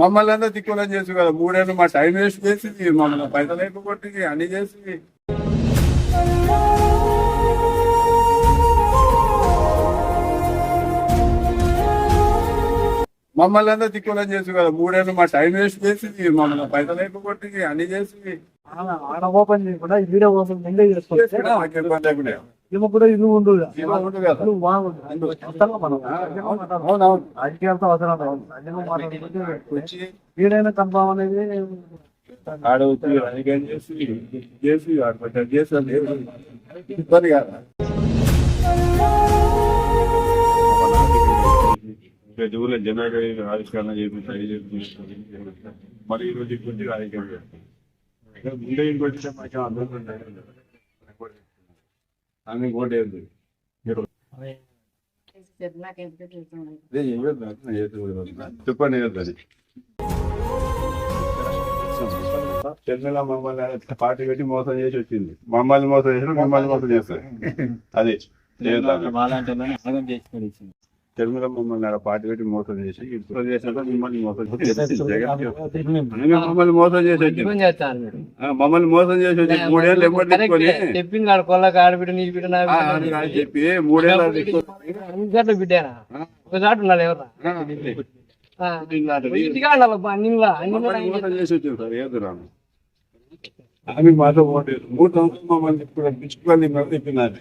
మమ్మల్ని అంతా దిక్కులని చేసి కదా 3 ఏళ్ళు మా టైం వేస్ట్ చేసి మమ్మల్ని పైసలు లేకపోతే అన్ని చేసి మమ్మల్ని అంతా దిక్కులని చేసి కదా 3 ఏళ్ళు మా టైం వేస్ట్ చేసి మమ్మల్ని పైసలు లేకపోతే అన్ని చేసి ఆడ ఓపెన్ చేయకుండా ఈ వీడియో ఓపెన్ ముందే చేసుకోవచ్చు. మాకు ఇబ్బంది లేకుండా. ఈమె కూడా ఇల్లు ఉండు ఇలా ఉంటుంది కదా. ఇల్లు బాగుంది. వస్తాను మనం. అవునవును. రాజకీయాలతో అవసరం లేదు. అన్నిలో మాట్లాడుకుంటే వచ్చి వీడైనా కన్ఫామ్ అనేది ఆడ వచ్చి రాజకీయం చేసి ఆడ కొంచెం చేసి అది ఇబ్బంది కాదు. ఊళ్ళో జనాలు ఆవిష్కరణ చేపించి మరి ఈ రోజు ఇంకొచ్చి రాజకీయం చేస్తాం. ముందే ఇంటికి వచ్చితే మాకు అందరూ ఆమె కోటేది చెప్పండి అది తెలంగాణ మమ్మల్ని పార్టీ పెట్టి మోసం చేసి వచ్చింది. మమ్మల్ని మోసం చేసిన మిమ్మల్ని మోసం చేస్తారు. అది తెలంగాణ మమ్మల్ని పార్టీ పెట్టి మోసం చేసి ఇప్పుడు చేసినాక మిమ్మల్ని మోసం చేసి మమ్మల్ని మోసం చేసి వచ్చింది. మమ్మల్ని మోసం చేసి వచ్చి 3 ఏళ్ళు ఎమ్మటి తీసుకొని చెప్పింది ఆడ కొల్లకి ఆడబిడ్డ నీ బిడ్డ నా అని చెప్పి 3 ఏళ్ళు బిడ్డేనా ఒక చాట ఉండాలి ఎవరా మోసం చేసి వచ్చింది సార్. ఏది రాను ఆమె మాతో ఓటేది 3 సంవత్సరాలు మమ్మల్ని ఇప్పుడు పిచ్చుకోవాలి తిప్పినారు.